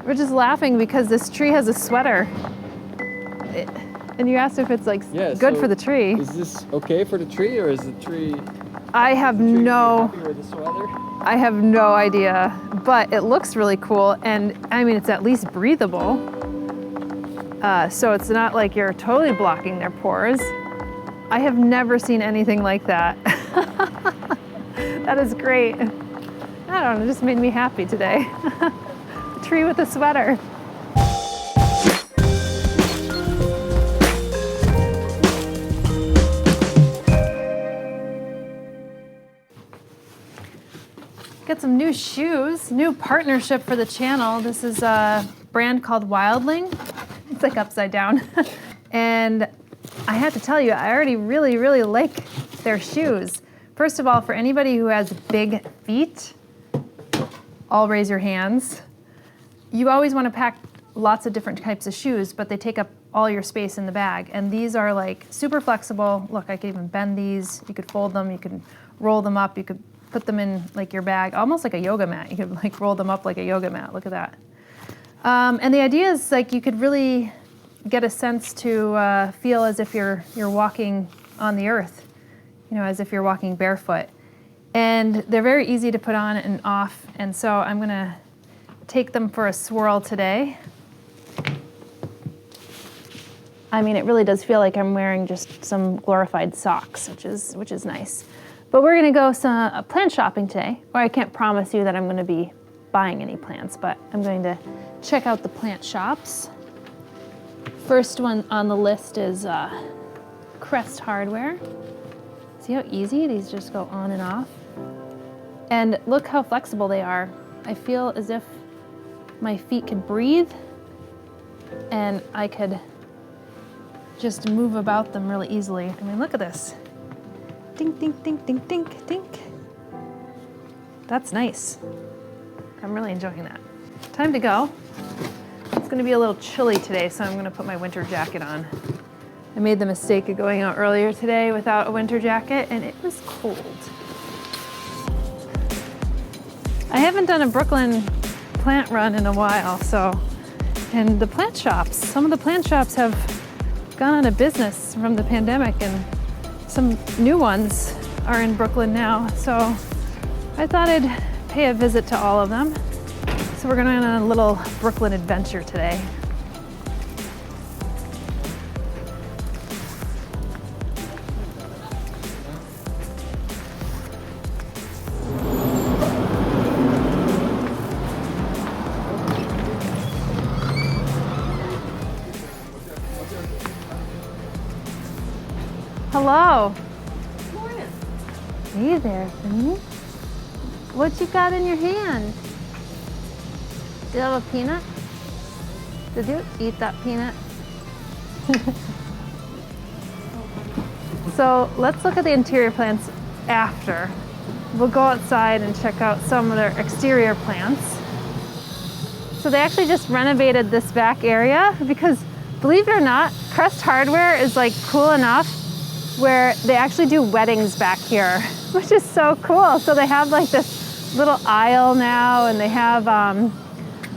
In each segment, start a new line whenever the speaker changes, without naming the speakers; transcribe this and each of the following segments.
We're just laughing because this tree has a sweater. And you asked if it's like good
so
for the tree.
Is this okay for the tree, or is the tree?
I have no idea, but it looks really cool, and I mean it's at least breathable. So it's not like you're totally blocking their pores. I have never seen anything like that. That is great. I don't know, it just made me happy today. A tree with a sweater. Got some new shoes, new partnership for the channel. This is a brand called Wildling. It's like upside down. And I have to tell you, I already really like their shoes. First of all, for anybody who has big feet, all raise your hands. You always want to pack lots of different types of shoes, but they take up all your space in the bag. And these are like super flexible. Look, I could even bend these. You could fold them, you could roll them up, you could put them in like your bag, almost like a yoga mat. You could like roll them up like a yoga mat. Look at that. And the idea is like you could really get a sense to feel as if you're walking on the earth, you know, as if you're walking barefoot. And they're very easy to put on and off. And so I'm gonna take them for a swirl today. I mean, it really does feel like I'm wearing just some glorified socks, which is nice. But we're gonna go some plant shopping today, or I can't promise you that I'm gonna be buying any plants, but I'm going to check out the plant shops. First one on the list is Crest hardware. See how easy these just go on and off? And look how flexible they are. I feel as if my feet could breathe and I could just move about them really easily. I mean, look at this. Dink, dink, dink, dink, dink, dink. That's nice. I'm really enjoying that. Time to go. It's gonna be a little chilly today, so I'm gonna put my winter jacket on. I made the mistake of going out earlier today without a winter jacket, and it was cold. I haven't done a Brooklyn plant run in a while, and the plant shops, some of the plant shops have gone out of business from the pandemic, and some new ones are in Brooklyn now, so I thought I'd pay a visit to all of them. So we're going on a little Brooklyn adventure today. Hello.
Good morning.
Hey there, honey. What you got in your hand? Do you have a peanut? Did you eat that peanut? So let's look at the interior plants after. We'll go outside and check out some of their exterior plants. So they actually just renovated this back area because, believe it or not, Crest Hardware is like cool enough where they actually do weddings back here, which is so cool. So they have like this little aisle now, and they have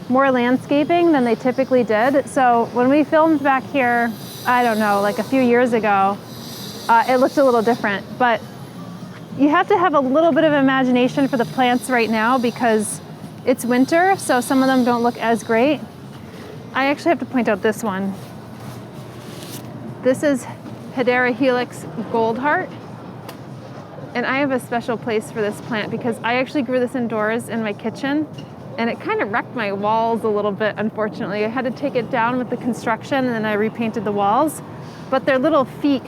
more landscaping than they typically did. So when we filmed back here, I don't know, like a few years ago, it looked a little different, but you have to have a little bit of imagination for the plants right now because it's winter, so some of them don't look as great. I actually have to point out this one. This is Hedera Helix Gold Heart. And I have a special place for this plant because I actually grew this indoors in my kitchen, and it kind of wrecked my walls a little bit, unfortunately. I had to take it down with the construction, and then I repainted the walls. But their little feet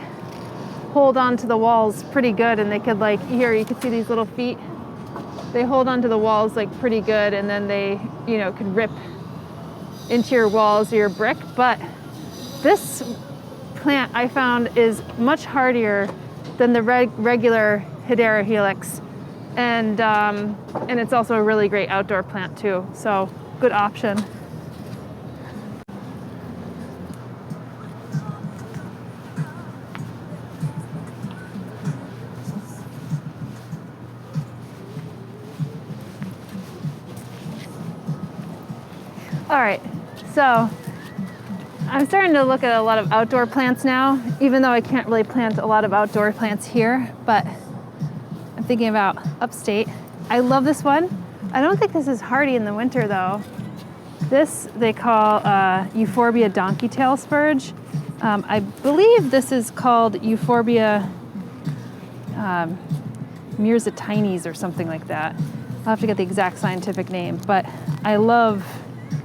hold on to the walls pretty good, and they could, like, here you can see these little feet. They hold onto the walls like pretty good, and then they, you know, could rip into your walls or your brick. But this plant I found is much hardier than the regular Hedera Helix, and it's also a really great outdoor plant too, so good option. All right, so I'm starting to look at a lot of outdoor plants now, even though I can't really plant a lot of outdoor plants here, but I'm thinking about upstate. I love this one. I don't think this is hardy in the winter though. This they call Euphorbia donkey tail spurge. I believe this is called Euphorbia myrcetines or something like that. I'll have to get the exact scientific name, but I love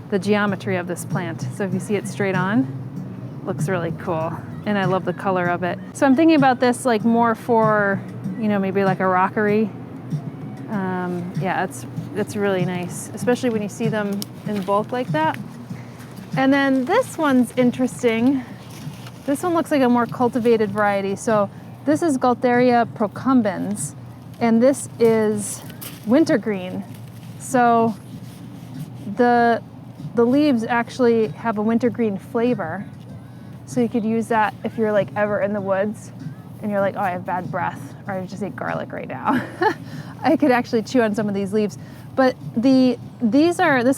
the geometry of this plant. So if you see it straight on, it looks really cool. And I love the color of it. So I'm thinking about this like more for, you know, maybe like a rockery. Yeah, it's really nice, especially when you see them in bulk like that. And then this one's interesting. This one looks like a more cultivated variety. So this is Gaultheria procumbens, and this is wintergreen. So the leaves actually have a wintergreen flavor. So you could use that if you're like ever in the woods and you're like, oh, I have bad breath, or I just ate garlic right now. I could actually chew on some of these leaves. But this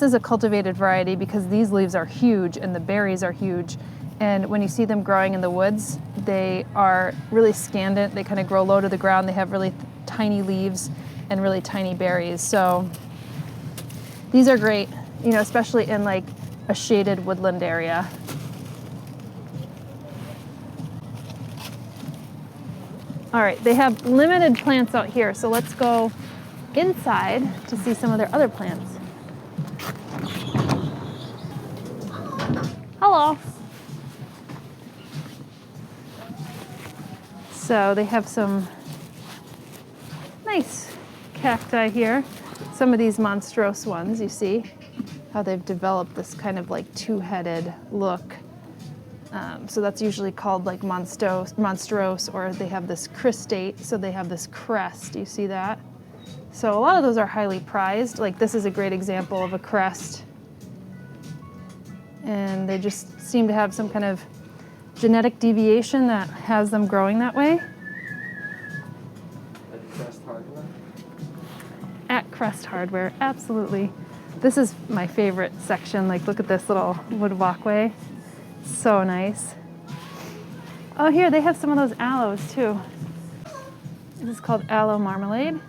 is a cultivated variety because these leaves are huge and the berries are huge. And when you see them growing in the woods, they are really scandent. They kind of grow low to the ground. They have really tiny leaves and really tiny berries. So these are great, you know, especially in like a shaded woodland area. All right, they have limited plants out here, so let's go inside to see some of their other plants. Hello. So they have some nice cacti here. Some of these monstrose ones, you see how they've developed this kind of like two-headed look. So that's usually called like monstrose, or they have this cristate, so they have this crest, you see that? So a lot of those are highly prized. Like this is a great example of a crest. And they just seem to have some kind of genetic deviation that has them growing that way.
At Crest Hardware?
At Crest Hardware, absolutely. This is my favorite section. Like look at this little wood walkway. So nice. Oh, here they have some of those aloes too. This is called aloe marmalade.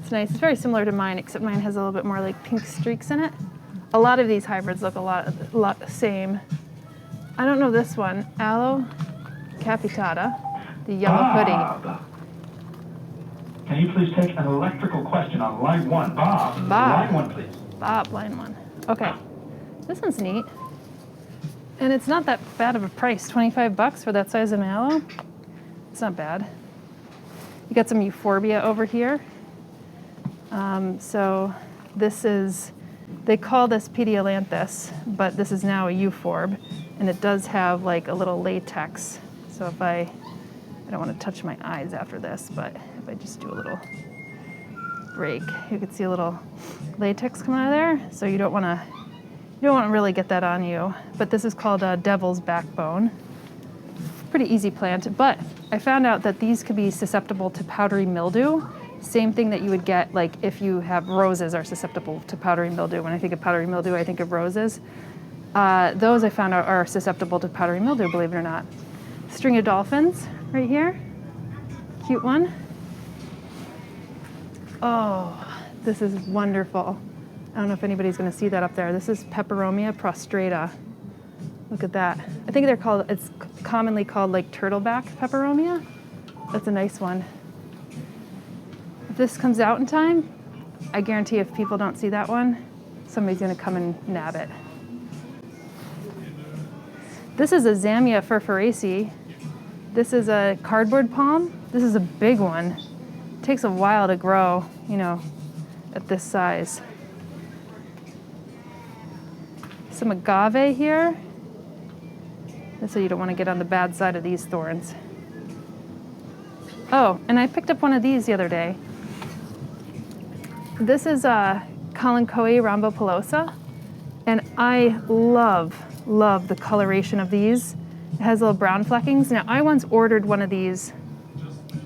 It's nice. It's very similar to mine, except mine has a little bit more like pink streaks in it. A lot of these hybrids look a lot the same. I don't know this one, aloe capitata, the yellow hoodie.
Can you please take an electrical question on line 1? Bob. Line 1, please.
Bob, line 1. Okay, this one's neat. And it's not that bad of a price, $25 for that size of mallow. It's not bad. You got some euphorbia over here. So this is, they call this pediolanthus, but this is now a euphorb, and it does have like a little latex. So if I don't want to touch my eyes after this, but if I just do a little break, you can see a little latex coming out of there. So you don't want to really get that on you. But this is called a devil's backbone. Pretty easy plant, but I found out that these could be susceptible to powdery mildew. Same thing that you would get like if you have roses are susceptible to powdery mildew. When I think of powdery mildew, I think of roses. Those I found out are susceptible to powdery mildew, believe it or not. String of dolphins right here. Cute one. Oh, this is wonderful. I don't know if anybody's gonna see that up there. This is Peperomia prostrata. Look at that. I think it's commonly called like turtleback peperomia. That's a nice one. If this comes out in time, I guarantee if people don't see that one, somebody's gonna come and nab it. This is a Zamia furfuracea. This is a cardboard palm. This is a big one. It takes a while to grow, you know, at this size. Some agave here. So you don't want to get on the bad side of these thorns. Oh, and I picked up one of these the other day. This is a Kalanchoe rhombopilosa, and I love the coloration of these. It has little brown fleckings. Now, I once ordered one of these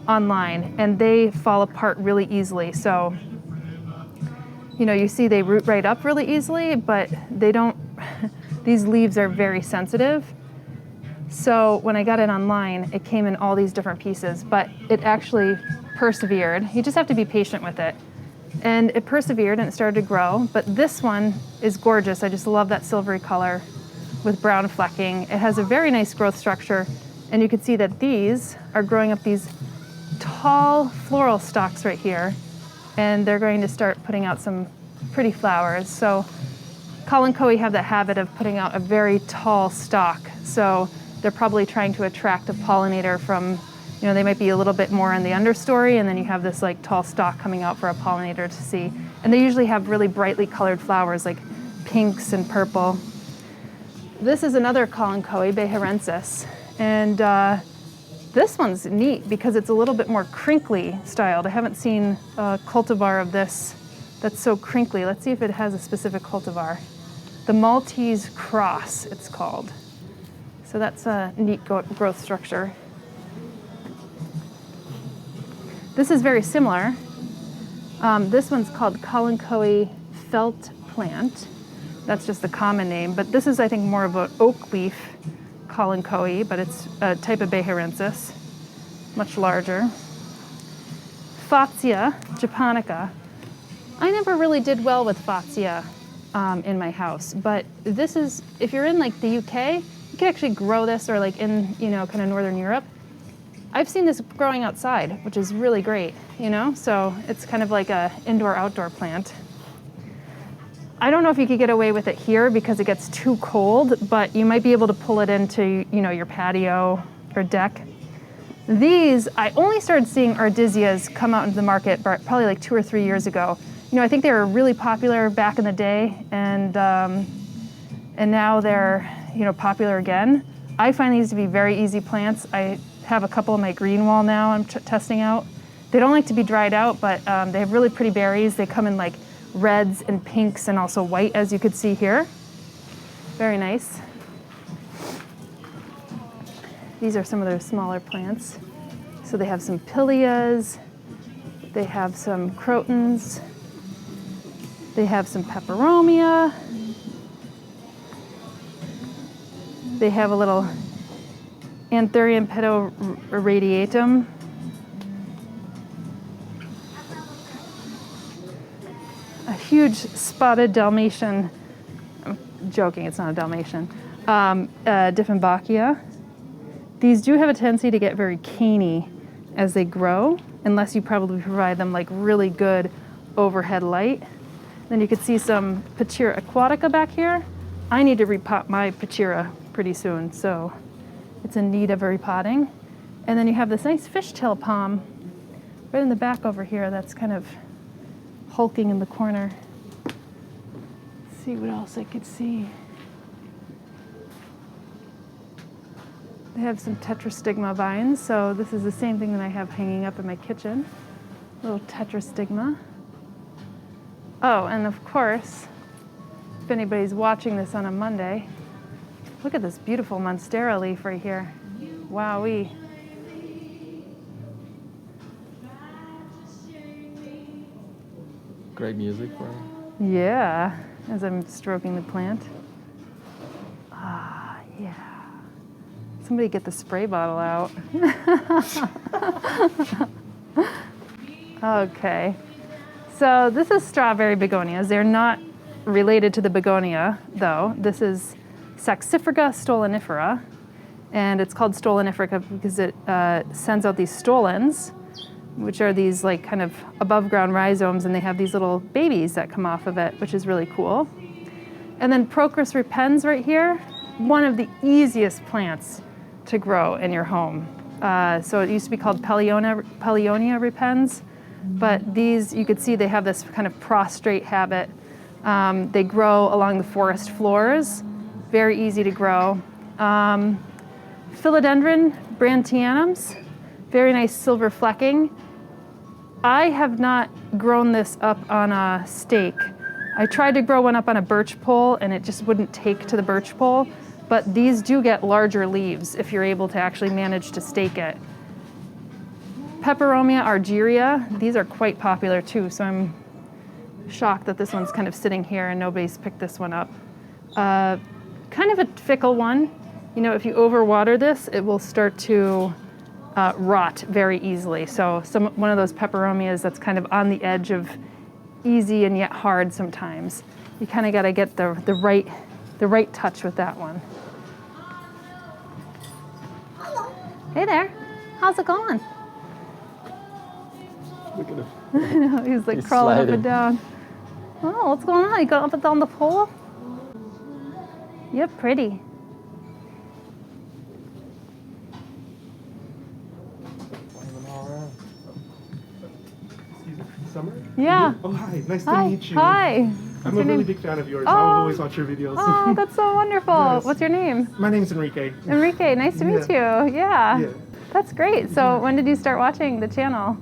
online, and they fall apart really easily. So you know, you see they root right up really easily, but they don't, these leaves are very sensitive. So when I got it online, it came in all these different pieces, but it actually persevered. You just have to be patient with it. And it persevered and it started to grow, but this one is gorgeous. I just love that silvery color with brown flecking. It has a very nice growth structure, and you can see that these are growing up these tall floral stalks right here, and they're going to start putting out some pretty flowers. So Kalanchoe have that habit of putting out a very tall stalk, so they're probably trying to attract a pollinator from, you know, they might be a little bit more in the understory, and then you have this like tall stalk coming out for a pollinator to see. And they usually have really brightly colored flowers like pinks and purple. This is another Kalanchoe, Beharensis, and this one's neat because it's a little bit more crinkly styled. I haven't seen a cultivar of this that's so crinkly. Let's see if it has a specific cultivar. The Maltese Cross, it's called. So that's a neat growth structure. This is very similar. This one's called Kalanchoe Felt Plant. That's just the common name, but this is, I think, more of an oak leaf Kalanchoe, but it's a type of Beharensis, much larger. Fatsia japonica. I never really did well with Fatsia in my house, but this is, if you're in like the UK, you can actually grow this, or like in, you know, kind of Northern Europe. I've seen this growing outside, which is really great, you know? So it's kind of like a indoor-outdoor plant. I don't know if you could get away with it here because it gets too cold, but you might be able to pull it into, you know, your patio or deck. These, I only started seeing Ardisias come out into the market probably like 2 or 3 years ago. You know, I think they were really popular back in the day, and now they're, you know, popular again. I find these to be very easy plants. I have a couple in my green wall now I'm testing out. They don't like to be dried out, but they have really pretty berries. They come in like reds and pinks and also white, as you could see here. Very nice. These are some of their smaller plants. So they have some pillias, they have some crotons, they have some peperomia, they have a little Anthurium pedoradiatum. A huge spotted Dalmatian, I'm joking, it's not a Dalmatian, Dieffenbachia. These do have a tendency to get very caney as they grow, unless you probably provide them like really good overhead light. Then you could see some Pachira aquatica back here. I need to repot my Pachira pretty soon, so it's in need of a repotting. And then you have this nice fishtail palm right in the back over here that's kind of hulking in the corner. Let's see what else I could see. They have some tetrastigma vines, so this is the same thing that I have hanging up in my kitchen. Little tetrastigma. Oh, and of course, if anybody's watching this on a Monday, look at this beautiful monstera leaf right here. Wowee.
Great music for you.
Yeah, as I'm stroking the plant. Ah, yeah. Somebody get the spray bottle out. Okay. So this is strawberry begonias. They're not related to the begonia, though. This is Saxifraga stolonifera, and it's called stolonifera because it sends out these stolons, which are these like kind of above ground rhizomes, and they have these little babies that come off of it, which is really cool. And then Procris repens right here, one of the easiest plants to grow in your home. So it used to be called Paleonia repens, but these, you could see they have this kind of prostrate habit. They grow along the forest floors, very easy to grow. Philodendron brantianums, very nice silver flecking. I have not grown this up on a stake. I tried to grow one up on a birch pole and it just wouldn't take to the birch pole, but these do get larger leaves if you're able to actually manage to stake it. Peperomia argyria, these are quite popular too, so I'm shocked that this one's kind of sitting here and nobody's picked this one up. Kind of a fickle one. You know, if you overwater this, it will start to rot very easily. So one of those peperomias that's kind of on the edge of easy and yet hard sometimes. You kind of got to get the right touch with that one. Hey there, how's it going?
Look at him.
I know, he's like crawling up and down. Oh, what's going on? You going up and down the pole? You're pretty.
Summer?
Yeah.
Oh, hi. Nice to meet you.
Hi.
I'm a really big fan of yours.
Oh.
I'll always watch your videos.
Oh, that's so wonderful.
Yes.
What's your name?
My name's Enrique.
Enrique, nice to meet you. Yeah.
Yeah.
That's great. So when did you start watching the channel?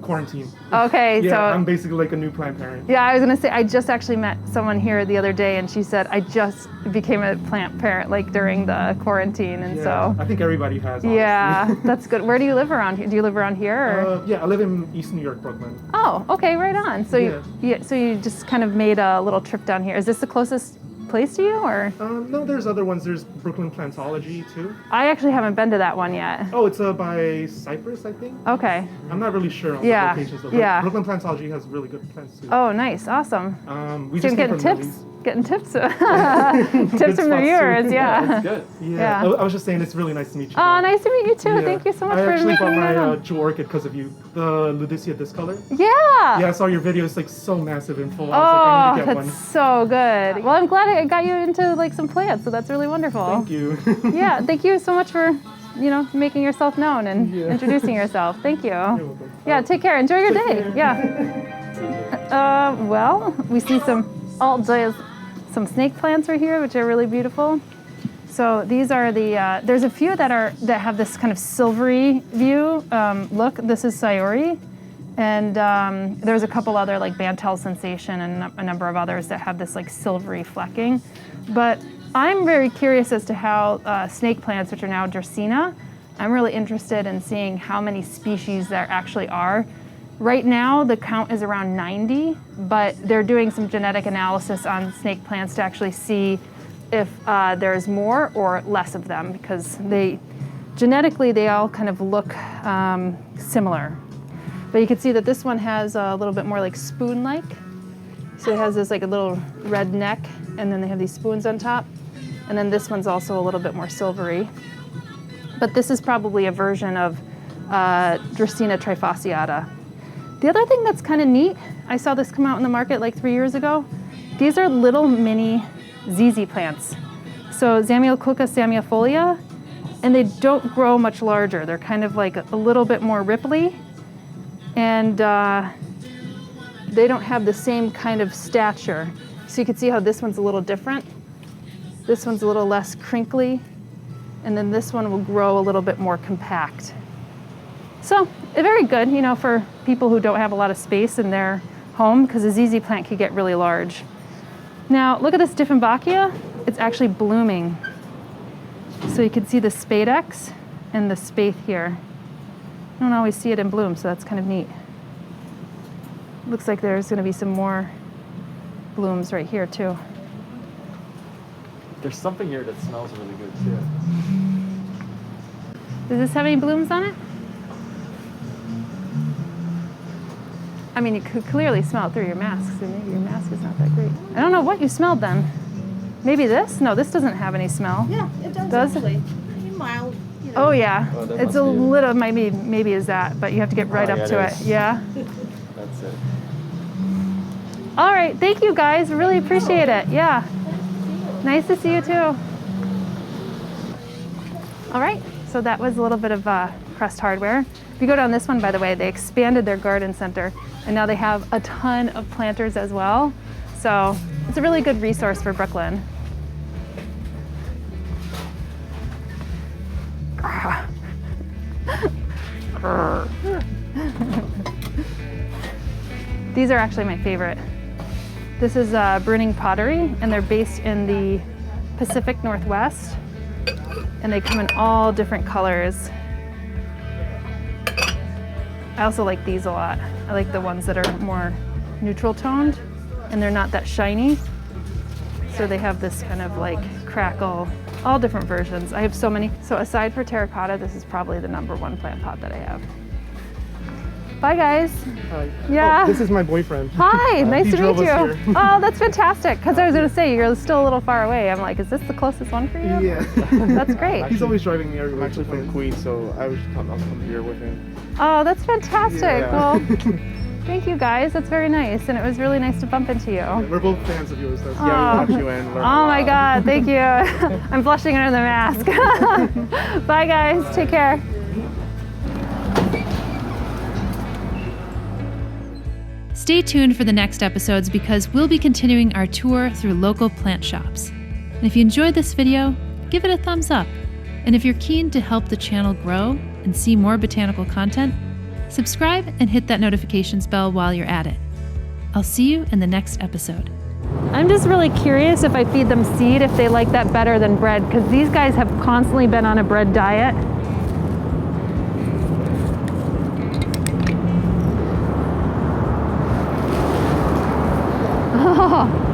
Quarantine.
Okay,
Yeah,
so
I'm basically like a new plant parent.
yeah, I was gonna say I just actually met someone here the other day, and she said I just became a plant parent like during the quarantine, and
Yeah, I think everybody has. Honestly.
yeah, that's good. Where do you live around here? Do you live around here? Or?
Yeah, I live in East New York, Brooklyn.
Oh, okay, right on. So
Yeah.
so you just kind of made a little trip down here. Is this the closest place to you, or?
No, there's other ones. There's Brooklyn Plantology too.
I actually haven't been to that one yet.
Oh, it's by Cypress, I think.
Okay.
I'm not really sure on
Yeah,
the locations. Though.
yeah.
Brooklyn Plantology has really good plants too.
Oh, nice, awesome.
We
So
just
you're
came
getting
from
tips,
Millie's.
getting tips, tips
Good
from the
spots, too.
viewers, yeah.
That's good.
Yeah.
Yeah.
I was just saying it's really nice to meet you.
Oh,
though.
nice to meet you too.
Yeah.
Thank you so much
I
for
actually
making
bought
me
my
that.
jewel orchid because of you. The Ludicia discolor.
Yeah.
Yeah, I saw your video. It's like so massive and full.
Oh,
I was like, I need to get
that's
one.
so good. Well, I'm glad I got you into like some plants, so that's really wonderful.
Thank you.
Yeah, thank you so much for, making yourself known and introducing yourself. Thank you.
You're welcome.
Yeah, take care. Enjoy your day.
care.
Yeah. Well, we see some snake plants right here, which are really beautiful. So these are the. There's a few that have this kind of silvery view look. This is Sayori, and there's a couple other like Bantel Sensation and a number of others that have this like silvery flecking. But I'm very curious as to how snake plants, which are now Dracaena, I'm really interested in seeing how many species there actually are. Right now, the count is around 90, but they're doing some genetic analysis on snake plants to actually see if there's more or less of them, because genetically they all kind of look similar. But you can see that this one has a little bit more like spoon-like. So it has this like a little red neck, and then they have these spoons on top. And then this one's also a little bit more silvery. But this is probably a version of Dracaena trifasciata. The other thing that's kind of neat, I saw this come out in the market like 3 years ago. These are little mini ZZ plants. So Zamioculca samiofolia, and they don't grow much larger. They're kind of like a little bit more ripply, and they don't have the same kind of stature. So you can see how this one's a little different. This one's a little less crinkly, and then this one will grow a little bit more compact. So very good, for people who don't have a lot of space in their home, because a ZZ plant can get really large. Now look at this Dieffenbachia. It's actually blooming. So you can see the Spadex and the Spathe here. I don't always see it in bloom, so that's kind of neat. Looks like there's going to be some more blooms right here too.
There's something here that smells really good too.
Does this have any blooms on it? I mean, you could clearly smell it through your mask, so maybe your mask is not that great. I don't know what you smelled then. Maybe this? No, this doesn't have any smell.
Yeah, it does,
Does it?
actually. Mild,
Oh yeah,
Oh, that
it's
must
a
be it.
little, maybe is that, but you have to get right
Oh,
up
yeah,
to
it
it.
is.
Yeah.
That's it.
All right, thank you guys, really appreciate it. Yeah. Nice to see you too. All right, so that was a little bit of Crest hardware. If you go down this one, by the way, they expanded their garden center, and now they have a ton of planters as well. So it's a really good resource for Brooklyn. These are actually my favorite. This is Bruning Pottery, and they're based in the Pacific Northwest, and they come in all different colors. I also like these a lot. I like the ones that are more neutral toned. and they're not that shiny. So they have this kind of like crackle, all different versions. I have so many. So aside for terracotta, this is probably the #1 plant pot that I have. Bye guys.
Hi.
Yeah.
Oh, this is my boyfriend.
Hi, nice
He
to
drove
meet
us
you.
here.
Oh, that's fantastic. Because I was going to say, you're still a little far away. I'm like, is this the closest one for you?
Yeah.
That's great.
He's always driving me everywhere.
I'm actually from Queens, so I'll come here with him.
Oh, that's fantastic.
Yeah.
Well, thank you guys. That's very nice. And it was really nice to bump into you.
We're both fans of yours. That's
Oh.
Yeah, we watch you and learn.
Oh my God, thank you. I'm blushing under the mask. Bye guys, take care.
Stay tuned for the next episodes because we'll be continuing our tour through local plant shops. And if you enjoyed this video, give it a thumbs up. And if you're keen to help the channel grow and see more botanical content, subscribe and hit that notifications bell while you're at it. I'll see you in the next episode.
I'm just really curious if I feed them seed, if they like that better than bread, because these guys have constantly been on a bread diet. Oh.